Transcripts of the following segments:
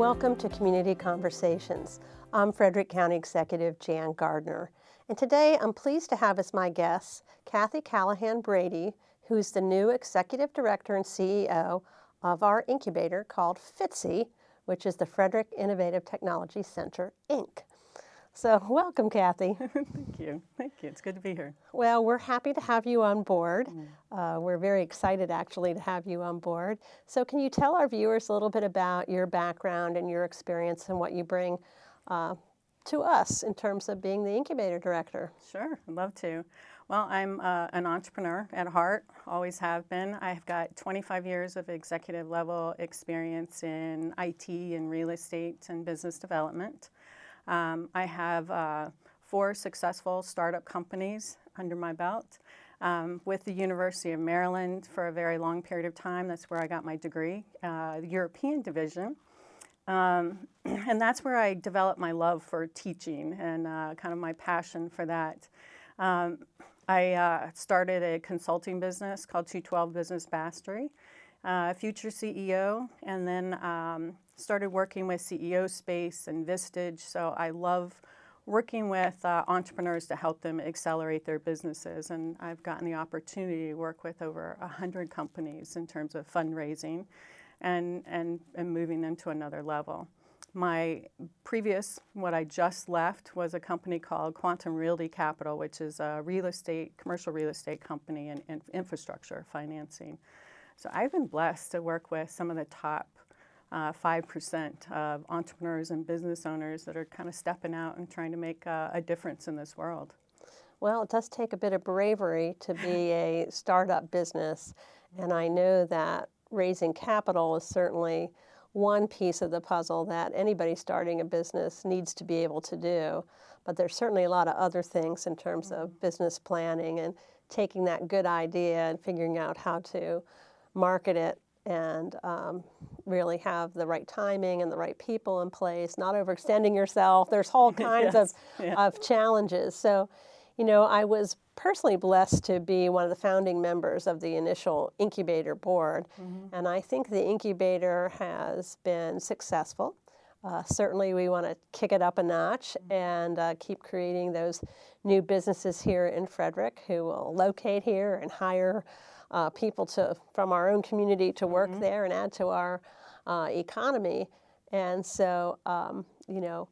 Welcome to Community Conversations. I'm Frederick County Executive Jan Gardner, and today I'm pleased to have as my guest Kathy Callahan Brady, who's the new Executive Director and CEO of our incubator called FITCI, which is the Frederick Innovative Technology Center, Inc. So welcome, Kathy. Thank you. Thank you. It's good to be here. Well, we're happy to have you on board. We're very excited, actually, to have you on board. So can you tell our viewers a little bit about your background and your experience and what you bring to us in terms of being the incubator director? Sure. I'd love to. Well, I'm an entrepreneur at heart, always have been. I've got 25 years of executive level experience in IT and real estate and business development. I have 4 successful startup companies under my belt. With the University of Maryland for a very long period of time. That's where I got my degree, the European division. And that's where I developed my love for teaching and kind of my passion for that. I started a consulting business called 212 Business Mastery, future CEO, and then started working with CEO Space and Vistage. So I love working with entrepreneurs to help them accelerate their businesses. And I've gotten the opportunity to work with over 100 companies in terms of fundraising and moving them to another level. My previous, what I just left, was a company called Quantum Realty Capital, which is a commercial real estate company and infrastructure financing. So I've been blessed to work with some of the top 5% of entrepreneurs and business owners that are kind of stepping out and trying to make a difference in this world. Well, it does take a bit of bravery to be a startup business, and I know that raising capital is certainly one piece of the puzzle that anybody starting a business needs to be able to do. But there's certainly a lot of other things in terms of business planning and taking that good idea and figuring out how to market it and really have the right timing and the right people in place, not overextending yourself. There's all kinds of challenges. So, you know, I was personally blessed to be one of the founding members of the initial incubator board, and I think the incubator has been successful. Certainly we want to kick it up a notch and keep creating those new businesses here in Frederick who will locate here and hire people from our own community to work there and add to our economy. And so, you know,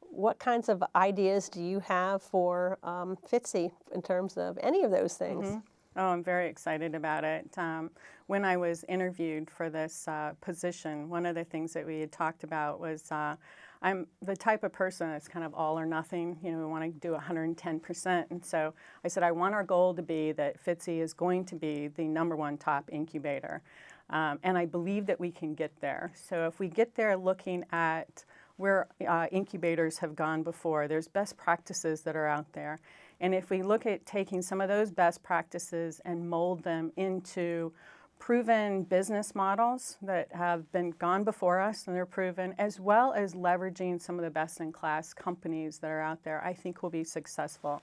what kinds of ideas do you have for FITCI in terms of any of those things? Oh, I'm very excited about it. When I was interviewed for this position, one of the things that we had talked about was I'm the type of person that's kind of all or nothing. You know, we want to do 110%. And so I said, I want our goal to be that FITCI is going to be the #1 top incubator. And I believe that we can get there. So if we get there looking at where incubators have gone before, there's best practices that are out there. And if we look at taking some of those best practices and mold them into proven business models that have been gone before us and they're proven, as well as leveraging some of the best-in-class companies that are out there, I think we'll be successful.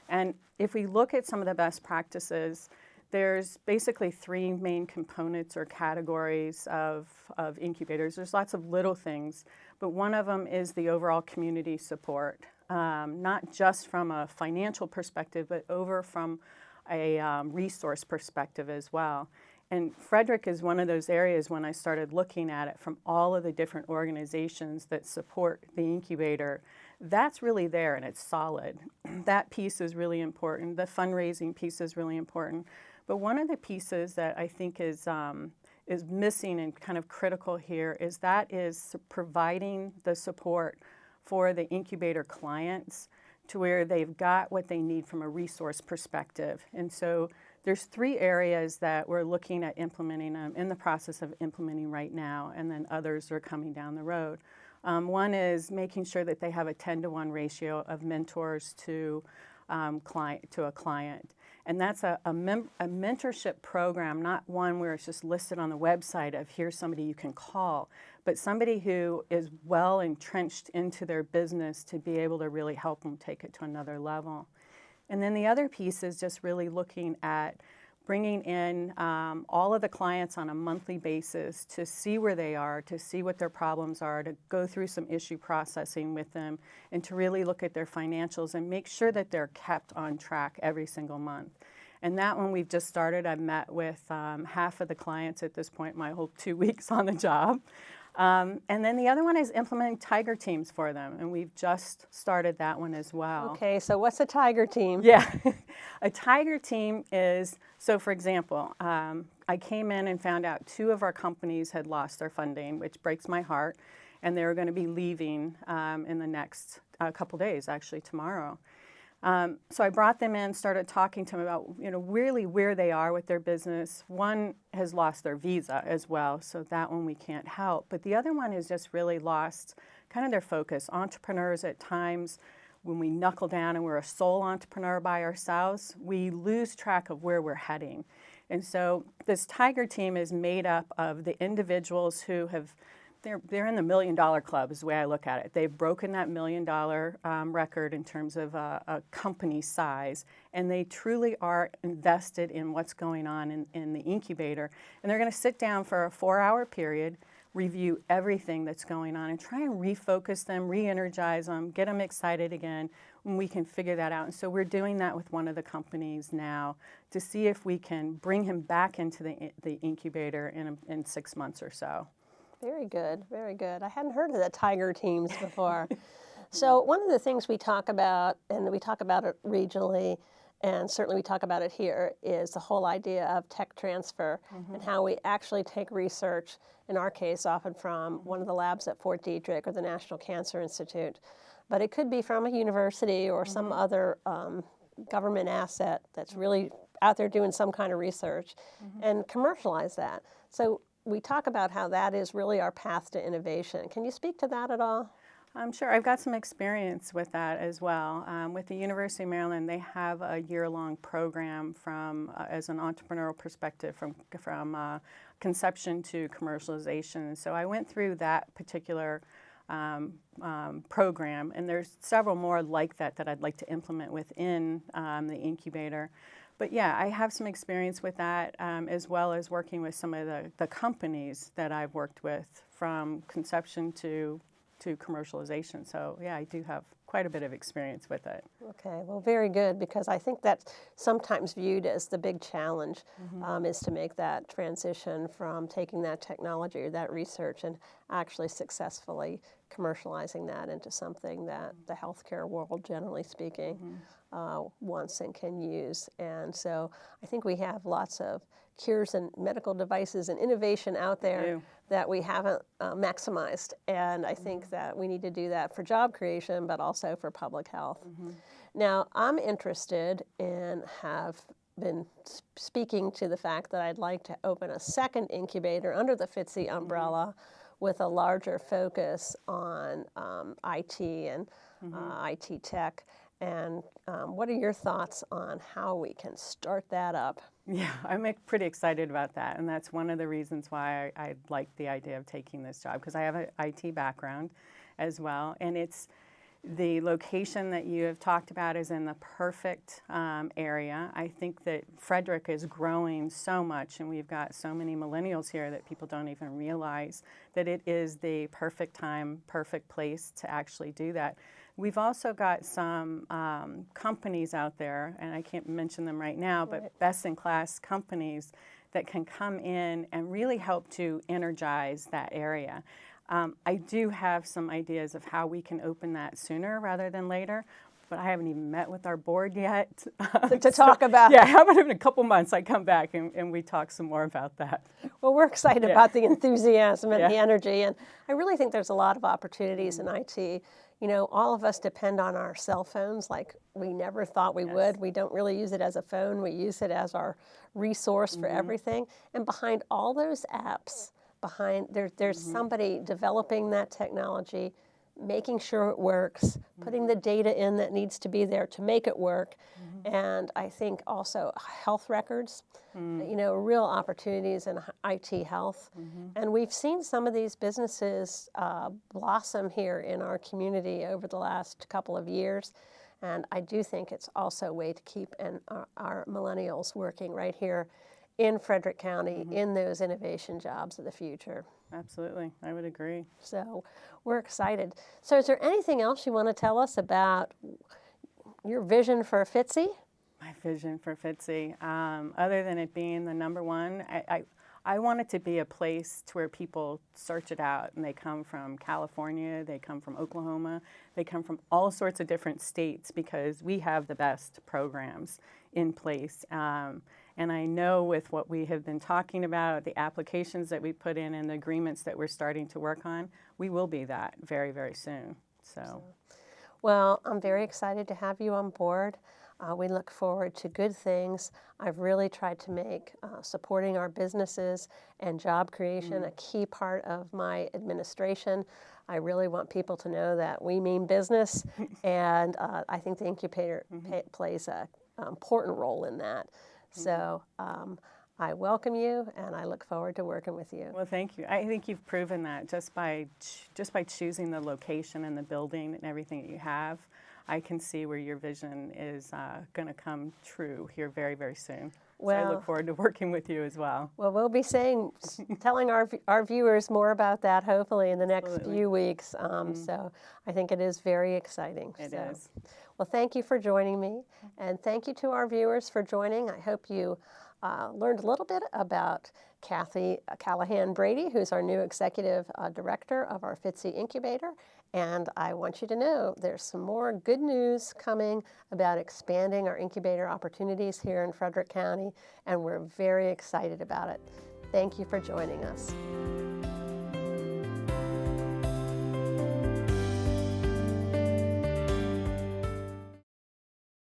And if we look at some of the best practices, there's basically 3 main components or categories of incubators. There's lots of little things, but one of them is the overall community support, not just from a financial perspective, but over from a resource perspective as well. And Frederick is one of those areas when I started looking at it from all of the different organizations that support the incubator, that's really there and it's solid. That piece is really important. The fundraising piece is really important. But one of the pieces that I think is missing and kind of critical here is providing the support for the incubator clients to where they've got what they need from a resource perspective. And so there's 3 areas that we're looking at implementing, in the process of implementing right now, and then others are coming down the road. One is making sure that they have a 10-to-1 ratio of mentors to a client. And that's a mentorship program, not one where it's just listed on the website of here's somebody you can call, but somebody who is well entrenched into their business to be able to really help them take it to another level. And then the other piece is just really looking at bringing in all of the clients on a monthly basis to see where they are, to see what their problems are, to go through some issue processing with them, and to really look at their financials and make sure that they're kept on track every single month. And that one we've just started. I've met with half of the clients at this point, my whole 2 weeks on the job. And then the other one is implementing tiger teams for them, and we've just started that one as well. Okay, so what's a tiger team? Yeah, a tiger team is, so for example, I came in and found out 2 of our companies had lost their funding, which breaks my heart, and they were going to be leaving in the next couple days, actually tomorrow. So I brought them in, started talking to them about, really where they are with their business. One has lost their visa as well, so that one we can't help. But the other one has just really lost kind of their focus. Entrepreneurs at times, when we knuckle down and we're a sole entrepreneur by ourselves, we lose track of where we're heading. And so this tiger team is made up of the individuals who have they're in the $1 million club is the way I look at it. They've broken that $1 million record in terms of a company size, and they truly are invested in what's going on in the incubator. And they're going to sit down for a 4-hour period, review everything that's going on, and try and refocus them, re-energize them, get them excited again, and we can figure that out. And so we're doing that with one of the companies now to see if we can bring him back into the incubator in 6 months or so. Very good, very good. I hadn't heard of the tiger teams before. So one of the things we talk about, and we talk about it regionally, and certainly we talk about it here, is the whole idea of tech transfer and how we actually take research, in our case, often from one of the labs at Fort Detrick or the National Cancer Institute. But it could be from a university or some other government asset that's really out there doing some kind of research and commercialize that. So we talk about how that is really our path to innovation. Can you speak to that at all? Sure. I've got some experience with that as well. With the University of Maryland, they have a year-long program from, as an entrepreneurial perspective, from conception to commercialization. And so I went through that particular program, and there's several more like that I'd like to implement within the incubator. But yeah, I have some experience with that, as well as working with some of the companies that I've worked with from conception to commercialization. So yeah, I do have quite a bit of experience with it. Okay, well, very good, because I think that's sometimes viewed as the big challenge, is to make that transition from taking that technology or that research and actually successfully commercializing that into something that the healthcare world, generally speaking, wants and can use. And so I think we have lots of cures and medical devices and innovation out there that we haven't maximized. And I think that we need to do that for job creation, but also for public health. Now, I'm interested and have been speaking to the fact that I'd like to open a second incubator under the FITCI umbrella with a larger focus on IT and IT tech. And what are your thoughts on how we can start that up? Yeah, I'm pretty excited about that, and that's one of the reasons why I like the idea of taking this job, because I have an IT background as well, and it's the location that you have talked about is in the perfect area. I think that Frederick is growing so much, and we've got so many millennials here that people don't even realize that it is the perfect time, perfect place to actually do that. We've also got some companies out there, and I can't mention them right now, but best-in-class companies that can come in and really help to energize that area. I do have some ideas of how we can open that sooner rather than later, but I haven't even met with our board yet. To talk about. Yeah, how about in a couple months I come back and we talk some more about that. Well, we're excited about the enthusiasm and the energy, and I really think there's a lot of opportunities in IT. You know, all of us depend on our cell phones like we never thought we would. We don't really use it as a phone. We use it as our resource for everything. And behind all those apps, there's somebody developing that technology, making sure it works, putting the data in that needs to be there to make it work. And I think also health records, you know, real opportunities in IT health. And we've seen some of these businesses blossom here in our community over the last couple of years. And I do think it's also a way to keep our millennials working right here in Frederick County in those innovation jobs of the future. Absolutely, I would agree. So we're excited. So is there anything else you want to tell us about your vision for FITCI? My vision for FITCI, other than it being the number one, I want it to be a place to where people search it out, and they come from California, they come from Oklahoma, they come from all sorts of different states, because we have the best programs in place. And I know with what we have been talking about, the applications that we put in and the agreements that we're starting to work on, we will be that very, very soon. So. Well, I'm very excited to have you on board. We look forward to good things. I've really tried to make supporting our businesses and job creation a key part of my administration. I really want people to know that we mean business, and I think the Incubator plays an important role in that. So I welcome you, and I look forward to working with you. Well, thank you. I think you've proven that just by choosing the location and the building and everything that you have. I can see where your vision is going to come true here very, very soon. Well, so I look forward to working with you as well. Well, we'll be telling our viewers more about that hopefully in the next Absolutely. few weeks. So I think it is very exciting. It is. Well, thank you for joining me, and thank you to our viewers for joining. I hope you learned a little bit about Kathy Callahan-Brady, who's our new Executive Director of our FITCI Incubator. And I want you to know there's some more good news coming about expanding our incubator opportunities here in Frederick County, and we're very excited about it. Thank you for joining us.